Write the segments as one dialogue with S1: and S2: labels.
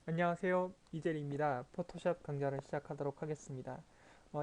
S1: 안녕하세요. 이재리입니다. 포토샵 강좌를 시작하도록 하겠습니다.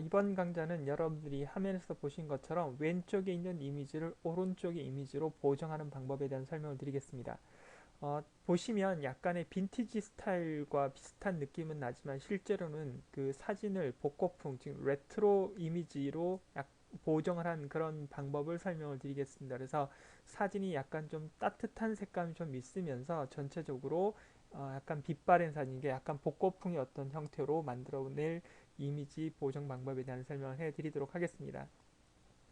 S1: 이번 강좌는 여러분들이 화면에서 보신 것처럼 왼쪽에 있는 이미지를 오른쪽의 이미지로 보정하는 방법에 대한 설명을 드리겠습니다. 보시면 약간의 빈티지 스타일과 비슷한 느낌은 나지만 실제로는 그 사진을 복고풍, 즉 레트로 이미지로 보정을 한 그런 방법을 설명을 드리겠습니다. 그래서 사진이 약간 좀 따뜻한 색감이 좀 있으면서 전체적으로 약간 빛바랜 사진, 이게 약간 복고풍의 어떤 형태로 만들어낼 이미지 보정 방법에 대한 설명을 해드리도록 하겠습니다.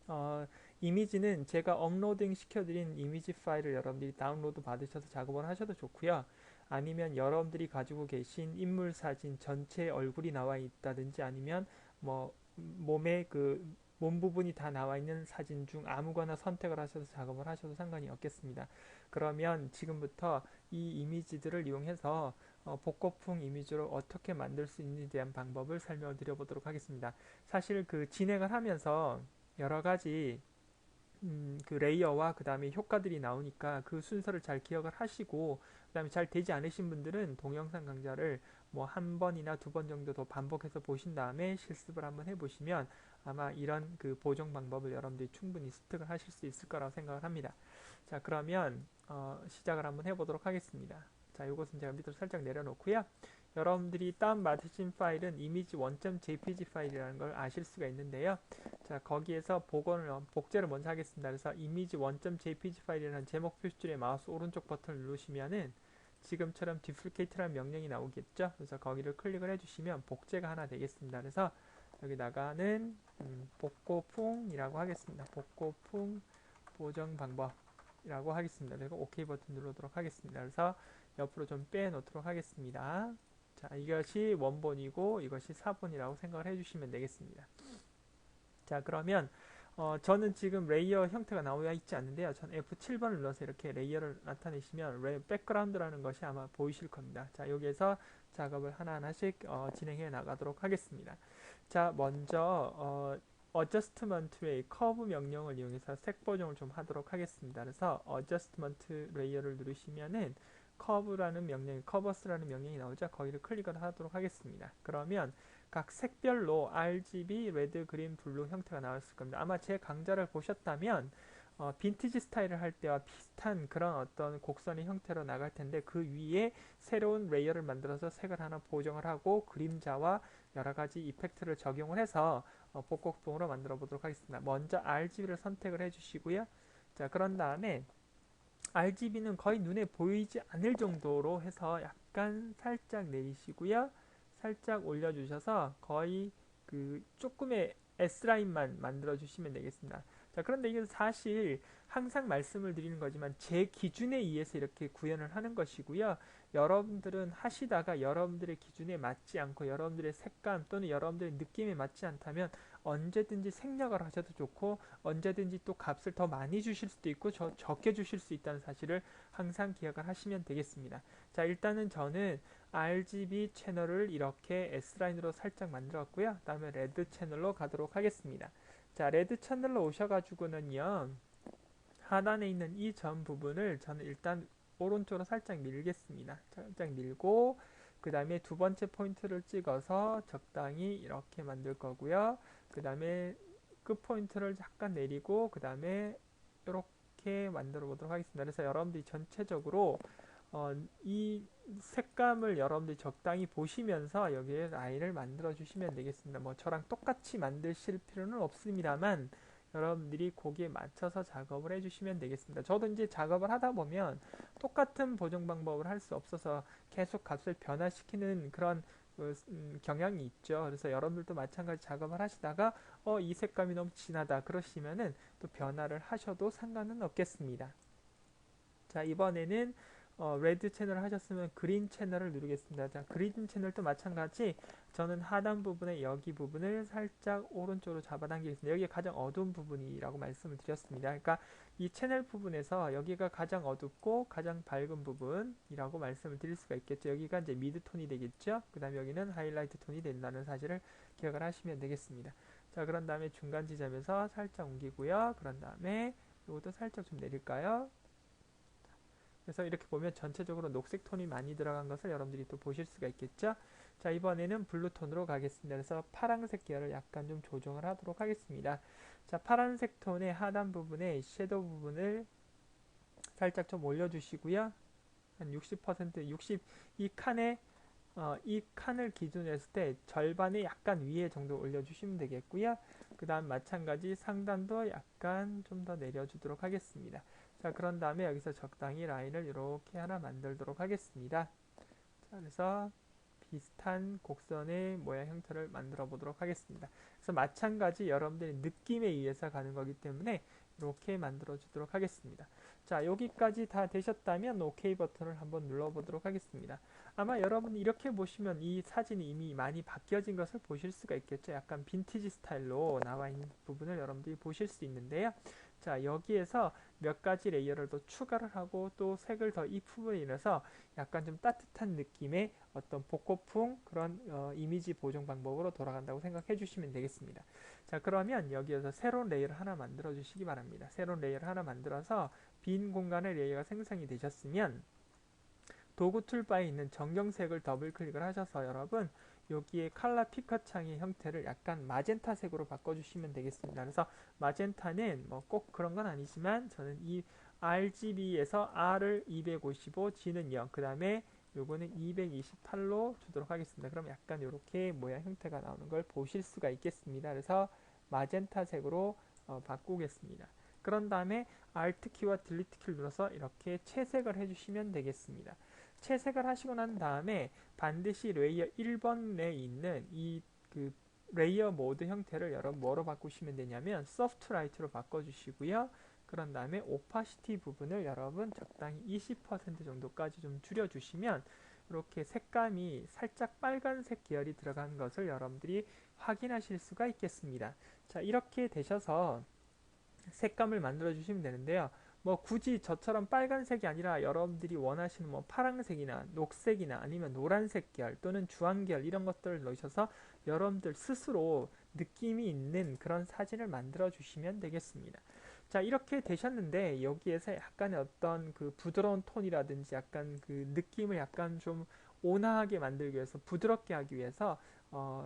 S1: 어, 이미지는 제가 업로딩 시켜드린 이미지 파일을 여러분들이 다운로드 받으셔서 작업을 하셔도 좋고요. 아니면 여러분들이 가지고 계신 인물 사진 전체 얼굴이 나와 있다든지 아니면 뭐 몸의 그 몸 부분이 다 나와 있는 사진 중 아무거나 선택을 하셔서 작업을 하셔도 상관이 없겠습니다. 그러면 지금부터 이 이미지들을 이용해서 복고풍 이미지로 어떻게 만들 수 있는지에 대한 방법을 설명을 드려보도록 하겠습니다. 사실 그 진행을 하면서 여러 가지 그 레이어와 그 다음에 효과들이 나오니까 그 순서를 잘 기억을 하시고 그 다음에 잘 되지 않으신 분들은 동영상 강좌를 뭐 한 번이나 두 번 정도 더 반복해서 보신 다음에 실습을 한번 해보시면 아마 이런 그 보정 방법을 여러분들이 충분히 습득을 하실 수 있을 거라고 생각을 합니다. 자, 그러면 시작을 한번 해보도록 하겠습니다. 자, 이것은 제가 밑으로 살짝 내려놓고요. 여러분들이 다운받으신 파일은 이미지 1.jpg 파일이라는 걸 아실 수가 있는데요. 자, 거기에서 복제를 먼저 하겠습니다. 그래서 이미지 1.jpg 파일이라는 제목 표시줄에 마우스 오른쪽 버튼을 누르시면은 지금처럼 duplicate라는 명령이 나오겠죠. 그래서 거기를 클릭을 해주시면 복제가 하나 되겠습니다. 그래서 여기다가는 복고풍이라고 하겠습니다. 복고풍 보정 방법이라고 하겠습니다. 그리고 OK 버튼 누르도록 하겠습니다. 그래서 옆으로 좀 빼놓도록 하겠습니다. 자, 이것이 원본이고 이것이 사본이라고 생각을 해주시면 되겠습니다. 자, 그러면 저는 지금 레이어 형태가 나와 있지 않는데요. 전 F7번을 눌러서 이렇게 레이어를 나타내시면 백그라운드라는 것이 아마 보이실 겁니다. 자, 여기에서 작업을 하나하나씩 진행해 나가도록 하겠습니다. 자, 먼저 어저스트먼트의 커브 명령을 이용해서 색 보정을 좀 하도록 하겠습니다. 그래서 어저스트먼트 레이어를 누르시면은 커브라는 명령, 커버스라는 명령이 나오죠. 거기를 클릭을 하도록 하겠습니다. 그러면 각 색별로 RGB, 레드, 그린, 블루 형태가 나왔을 겁니다. 아마 제 강좌를 보셨다면 빈티지 스타일을 할 때와 비슷한 그런 어떤 곡선의 형태로 나갈 텐데 그 위에 새로운 레이어를 만들어서 색을 하나 보정을 하고 그림자와 여러 가지 이펙트를 적용을 해서 복곡봉으로 만들어 보도록 하겠습니다. 먼저 RGB를 선택을 해주시고요. 자, 그런 다음에 RGB는 거의 눈에 보이지 않을 정도로 해서 약간 살짝 내리시고요. 살짝 올려주셔서 거의 그 조금의 S라인만 만들어 주시면 되겠습니다. 자, 그런데 이게 사실 항상 말씀을 드리는 거지만 제 기준에 의해서 이렇게 구현을 하는 것이고요. 여러분들은 하시다가 여러분들의 기준에 맞지 않고 여러분들의 색감 또는 여러분들의 느낌에 맞지 않다면 언제든지 생략을 하셔도 좋고 언제든지 또 값을 더 많이 주실 수도 있고 적게 주실 수 있다는 사실을 항상 기억을 하시면 되겠습니다. 자, 일단은 저는 RGB 채널을 이렇게 S라인으로 살짝 만들었고요. 다음에 레드 채널로 가도록 하겠습니다. 자, 레드 채널로 오셔가지고는요. 하단에 있는 이 점 부분을 저는 일단 오른쪽으로 살짝 밀겠습니다. 살짝 밀고 그 다음에 두 번째 포인트를 찍어서 적당히 이렇게 만들 거고요. 그 다음에 끝 포인트를 약간 내리고 그 다음에 이렇게 만들어 보도록 하겠습니다. 그래서 여러분들이 전체적으로 이 색감을 여러분들이 적당히 보시면서 여기에 라인을 만들어 주시면 되겠습니다. 뭐 저랑 똑같이 만드실 필요는 없습니다만 여러분들이 거기에 맞춰서 작업을 해주시면 되겠습니다. 저도 이제 작업을 하다 보면 똑같은 보정 방법을 할 수 없어서 계속 값을 변화시키는 그런 경향이 있죠. 그래서 여러분들도 마찬가지 작업을 하시다가 이 색감이 너무 진하다 그러시면은 또 변화를 하셔도 상관은 없겠습니다. 자, 이번에는 레드 채널을 하셨으면 그린 채널을 누르겠습니다. 자, 그린 채널도 마찬가지 저는 하단 부분의 여기 부분을 살짝 오른쪽으로 잡아당기겠습니다. 여기가 가장 어두운 부분이라고 말씀을 드렸습니다. 그러니까 이 채널 부분에서 여기가 가장 어둡고 가장 밝은 부분이라고 말씀을 드릴 수가 있겠죠. 여기가 이제 미드 톤이 되겠죠. 그 다음에 여기는 하이라이트 톤이 된다는 사실을 기억을 하시면 되겠습니다. 자, 그런 다음에 중간 지점에서 살짝 옮기고요. 그런 다음에 이것도 살짝 좀 내릴까요? 그래서 이렇게 보면 전체적으로 녹색 톤이 많이 들어간 것을 여러분들이 또 보실 수가 있겠죠. 자, 이번에는 블루 톤으로 가겠습니다. 그래서 파란색 계열을 약간 좀 조정을 하도록 하겠습니다. 자, 파란색 톤의 하단 부분에 섀도우 부분을 살짝 좀 올려주시고요. 한 60%, 60, 이 칸에 이 칸을 기준으로 했을 때 절반의 약간 위에 정도 올려주시면 되겠고요. 그 다음 마찬가지 상단도 약간 좀 더 내려주도록 하겠습니다. 자, 그런 다음에 여기서 적당히 라인을 이렇게 하나 만들도록 하겠습니다. 자, 그래서 비슷한 곡선의 모양 형태를 만들어 보도록 하겠습니다. 그래서 마찬가지 여러분들의 느낌에 의해서 가는 거기 때문에 이렇게 만들어 주도록 하겠습니다. 자, 여기까지 다 되셨다면 OK 버튼을 한번 눌러 보도록 하겠습니다. 아마 여러분 이렇게 보시면 이 사진이 이미 많이 바뀌어진 것을 보실 수가 있겠죠. 약간 빈티지 스타일로 나와 있는 부분을 여러분들이 보실 수 있는데요. 자, 여기에서 몇 가지 레이어를 더 추가를 하고 또 색을 더 입힘으로 인해서 약간 좀 따뜻한 느낌의 어떤 복고풍 그런 이미지 보정 방법으로 돌아간다고 생각해 주시면 되겠습니다. 자, 그러면 여기에서 새로운 레이어를 하나 만들어 주시기 바랍니다. 새로운 레이어를 하나 만들어서 빈 공간의 레이어가 생성이 되셨으면 도구 툴바에 있는 정경색을 더블 클릭을 하셔서 여러분 여기에 칼라 피커 창의 형태를 약간 마젠타색으로 바꿔주시면 되겠습니다. 그래서 마젠타는 뭐 꼭 그런 건 아니지만 저는 이 RGB에서 R을 255, G는 0, 그 다음에 요거는 228로 주도록 하겠습니다. 그럼 약간 이렇게 모양 형태가 나오는 걸 보실 수가 있겠습니다. 그래서 마젠타색으로 바꾸겠습니다. 그런 다음에 Alt 키와 딜리트 키를 눌러서 이렇게 채색을 해주시면 되겠습니다. 채색을 하시고 난 다음에 반드시 레이어 1번에 있는 이 그 레이어 모드 형태를 여러분 뭐로 바꾸시면 되냐면 소프트 라이트로 바꿔주시고요. 그런 다음에 오파시티 부분을 여러분 적당히 20% 정도까지 좀 줄여주시면 이렇게 색감이 살짝 빨간색 계열이 들어간 것을 여러분들이 확인하실 수가 있겠습니다. 자, 이렇게 되셔서 색감을 만들어 주시면 되는데요. 뭐 굳이 저처럼 빨간색이 아니라 여러분들이 원하시는 뭐 파란색이나 녹색이나 아니면 노란색 계열 또는 주황계열 이런 것들을 넣으셔서 여러분들 스스로 느낌이 있는 그런 사진을 만들어 주시면 되겠습니다. 자, 이렇게 되셨는데 여기에서 약간의 어떤 그 부드러운 톤이라든지 약간 그 느낌을 약간 좀 온화하게 만들기 위해서 부드럽게 하기 위해서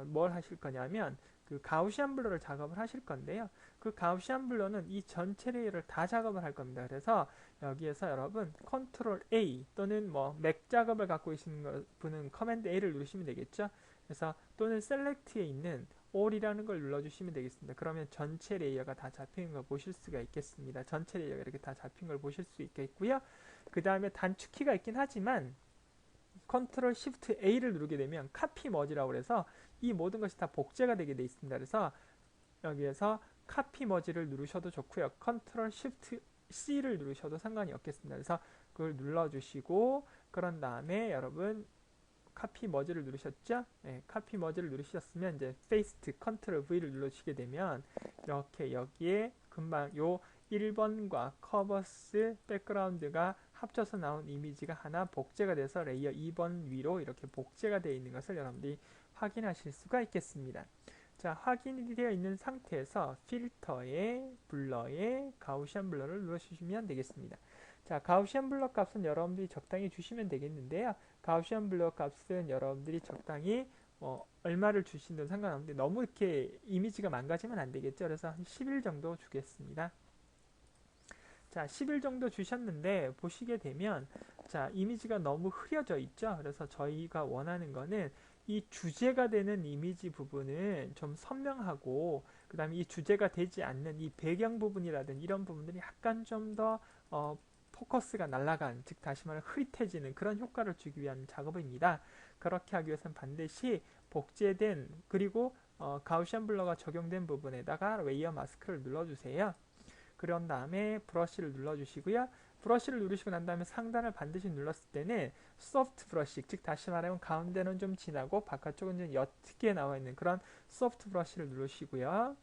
S1: 뭘 하실 거냐면 그 가우시안 블러를 작업을 하실 건데요. 그 가우시안 블러는 이 전체 레이어를 다 작업을 할 겁니다. 그래서 여기에서 여러분 컨트롤 A 또는 뭐 맥 작업을 갖고 계시는 분은 커맨드 A를 누르시면 되겠죠. 그래서 또는 셀렉트에 있는 All이라는 걸 눌러주시면 되겠습니다. 그러면 전체 레이어가 다 잡힌 걸 보실 수가 있겠습니다. 전체 레이어가 이렇게 다 잡힌 걸 보실 수 있겠고요. 그 다음에 단축키가 있긴 하지만 컨트롤 시프트 A를 누르게 되면 카피 머지라고 해서 이 모든 것이 다 복제가 되게 돼 있습니다. 그래서 여기에서 카피 머지를 누르셔도 좋고요. 컨트롤 시프트 C를 누르셔도 상관이 없겠습니다. 그래서 그걸 눌러주시고 그런 다음에 여러분 카피 머지를 누르셨죠? 네, 카피 머지를 누르셨으면 이제 페이스트 컨트롤 V를 눌러주시게 되면 이렇게 여기에 금방 요 1번과 커버스 백그라운드가 합쳐서 나온 이미지가 하나 복제가 돼서 레이어 2번 위로 이렇게 복제가 되어 있는 것을 여러분들이 확인하실 수가 있겠습니다. 자, 확인이 되어 있는 상태에서 필터에 블러에 가우시안 블러를 눌러주시면 되겠습니다. 자, 가우시안 블러 값은 여러분들이 적당히 주시면 되겠는데요. 가우시안 블러 값은 여러분들이 적당히 얼마를 주시든 상관없는데 너무 이렇게 이미지가 망가지면 안 되겠죠. 그래서 한 10일 정도 주겠습니다. 자, 10일 정도 주셨는데 보시게 되면 자, 이미지가 너무 흐려져 있죠. 그래서 저희가 원하는 거는 이 주제가 되는 이미지 부분은 좀 선명하고 그 다음에 이 주제가 되지 않는 이 배경 부분이라든지 이런 부분들이 약간 좀 더 포커스가 날아간, 즉 다시 말해 흐릿해지는 그런 효과를 주기 위한 작업입니다. 그렇게 하기 위해서는 반드시 복제된 그리고 가우시안 블러가 적용된 부분에다가 레이어 마스크를 눌러주세요. 그런 다음에 브러쉬를 눌러주시고요. 브러쉬를 누르시고 난 다음에 상단을 반드시 눌렀을 때는 소프트 브러쉬, 즉 다시 말하면 가운데는 좀 진하고 바깥쪽은 좀 옅게 나와 있는 그런 소프트 브러쉬를 누르시고요.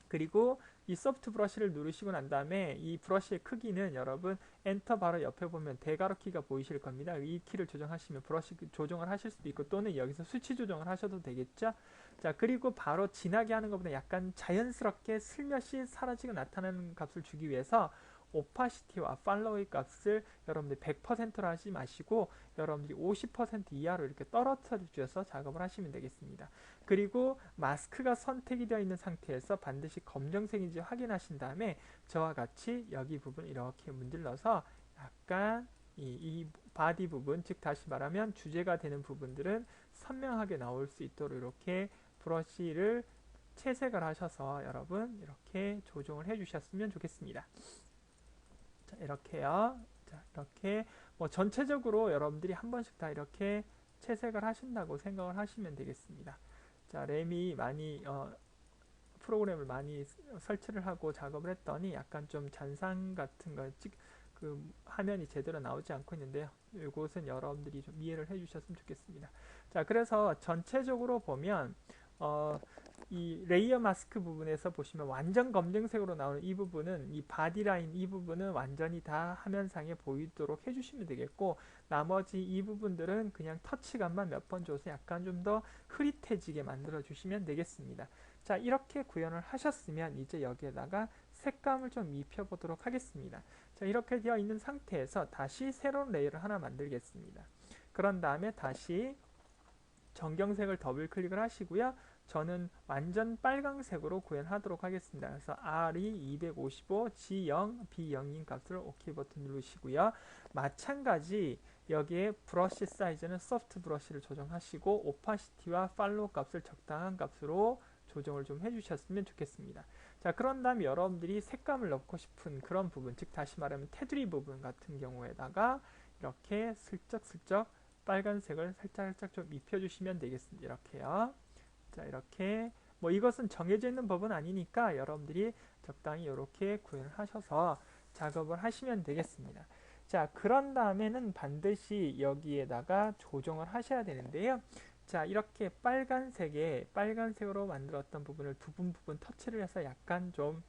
S1: 그리고 이 소프트 브러쉬를 누르시고 난 다음에 이 브러쉬의 크기는 여러분 엔터 바로 옆에 보면 대가로 키가 보이실 겁니다. 이 키를 조정하시면 브러쉬 조정을 하실 수도 있고 또는 여기서 수치 조정을 하셔도 되겠죠. 자, 그리고 바로 진하게 하는 것보다 약간 자연스럽게 슬며시 사라지고 나타나는 값을 주기 위해서 오파시티와 팔로우의 값을 여러분들이 100%로 하지 마시고 여러분들이 50% 이하로 이렇게 떨어뜨려 주셔서 작업을 하시면 되겠습니다. 그리고 마스크가 선택이 되어 있는 상태에서 반드시 검정색인지 확인하신 다음에 저와 같이 여기 부분 이렇게 문질러서 약간 이 바디 부분, 즉 다시 말하면 주제가 되는 부분들은 선명하게 나올 수 있도록 이렇게 브러쉬를 채색을 하셔서 여러분 이렇게 조정을 해 주셨으면 좋겠습니다. 자, 이렇게요. 자, 이렇게 뭐 전체적으로 여러분들이 한 번씩 다 이렇게 채색을 하신다고 생각을 하시면 되겠습니다. 자, 램이 많이 프로그램을 많이 설치를 하고 작업을 했더니 약간 좀 잔상 같은 그 화면이 제대로 나오지 않고 있는데요. 이것은 여러분들이 좀 이해를 해주셨으면 좋겠습니다. 자, 그래서 전체적으로 보면 이 레이어 마스크 부분에서 보시면 완전 검정색으로 나오는 이 부분은 이 바디 라인 이 부분은 완전히 다 화면상에 보이도록 해주시면 되겠고 나머지 이 부분들은 그냥 터치감만 몇 번 줘서 약간 좀 더 흐릿해지게 만들어 주시면 되겠습니다. 자, 이렇게 구현을 하셨으면 이제 여기에다가 색감을 좀 입혀 보도록 하겠습니다. 자, 이렇게 되어 있는 상태에서 다시 새로운 레이어를 하나 만들겠습니다. 그런 다음에 다시 정경색을 더블 클릭을 하시고요. 저는 완전 빨강색으로 구현하도록 하겠습니다. 그래서 R이 255, G0, B0인 값을 OK 버튼 누르시고요. 마찬가지 여기에 브러쉬 사이즈는 소프트 브러쉬를 조정하시고 오파시티와 팔로우 값을 적당한 값으로 조정을 좀 해주셨으면 좋겠습니다. 자, 그런 다음 여러분들이 색감을 넣고 싶은 그런 부분, 즉 다시 말하면 테두리 부분 같은 경우에다가 이렇게 슬쩍슬쩍 빨간색을 살짝 좀 입혀주시면 되겠습니다. 이렇게요. 자, 이렇게 뭐 이것은 정해져 있는 법은 아니니까 여러분들이 적당히 이렇게 구현을 하셔서 작업을 하시면 되겠습니다. 자, 그런 다음에는 반드시 여기에다가 조정을 하셔야 되는데요. 자, 이렇게 빨간색으로 만들었던 부분을 부분 터치를 해서 약간 좀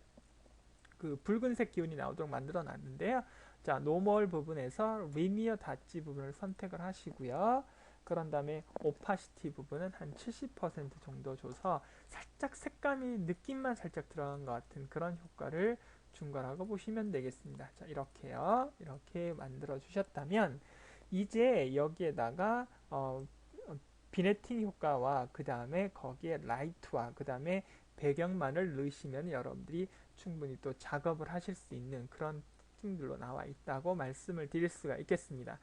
S1: 그 붉은색 기운이 나오도록 만들어 놨는데요. 자, 노멀 부분에서 리니어 닷지 부분을 선택을 하시고요. 그런 다음에 오파시티 부분은 한 70% 정도 줘서 살짝 색감이 느낌만 살짝 들어간 것 같은 그런 효과를 준 거라고 보시면 되겠습니다. 자, 이렇게요. 이렇게 만들어 주셨다면 이제 여기에다가 비네팅 효과와 그 다음에 거기에 라이트와 그 다음에 배경만을 넣으시면 여러분들이 충분히 또 작업을 하실 수 있는 그런 특징들로 나와 있다고 말씀을 드릴 수가 있겠습니다.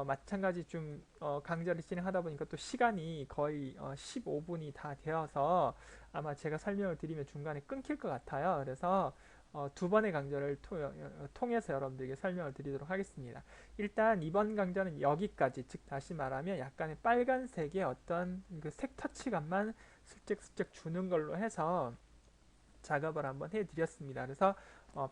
S1: 마찬가지 좀 강좌를 진행하다 보니까 또 시간이 거의 15분이 다 되어서 아마 제가 설명을 드리면 중간에 끊길 것 같아요. 그래서 두 번의 강좌를 통해서 여러분들에게 설명을 드리도록 하겠습니다. 일단 이번 강좌는 여기까지, 즉 다시 말하면 약간의 빨간색의 어떤 그 색 터치감만 슬쩍슬쩍 주는 걸로 해서 작업을 한번 해드렸습니다. 그래서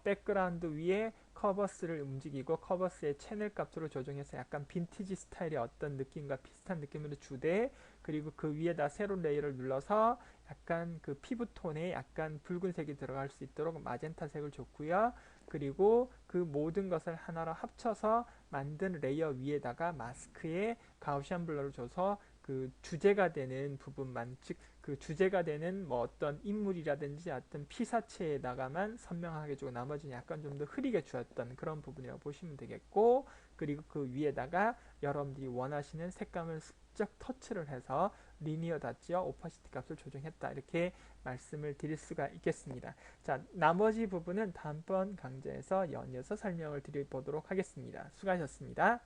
S1: 백그라운드 위에 커버스를 움직이고 커버스의 채널 값으로 조정해서 약간 빈티지 스타일의 어떤 느낌과 비슷한 느낌으로 주되, 그리고 그 위에다 새로운 레이어를 눌러서 약간 그 피부톤에 약간 붉은색이 들어갈 수 있도록 마젠타색을 줬고요. 그리고 그 모든 것을 하나로 합쳐서 만든 레이어 위에다가 마스크에 가우시안 블러를 줘서 그 주제가 되는 부분만, 즉 그 주제가 되는 뭐 어떤 인물이라든지 어떤 피사체에다가만 선명하게 주고 나머지는 약간 좀 더 흐리게 주었던 그런 부분이라고 보시면 되겠고, 그리고 그 위에다가 여러분들이 원하시는 색감을 슬쩍 터치를 해서 리니어 닷지와 오파시티 값을 조정했다, 이렇게 말씀을 드릴 수가 있겠습니다. 자, 나머지 부분은 다음번 강좌에서 연이어서 설명을 드려보도록 하겠습니다. 수고하셨습니다.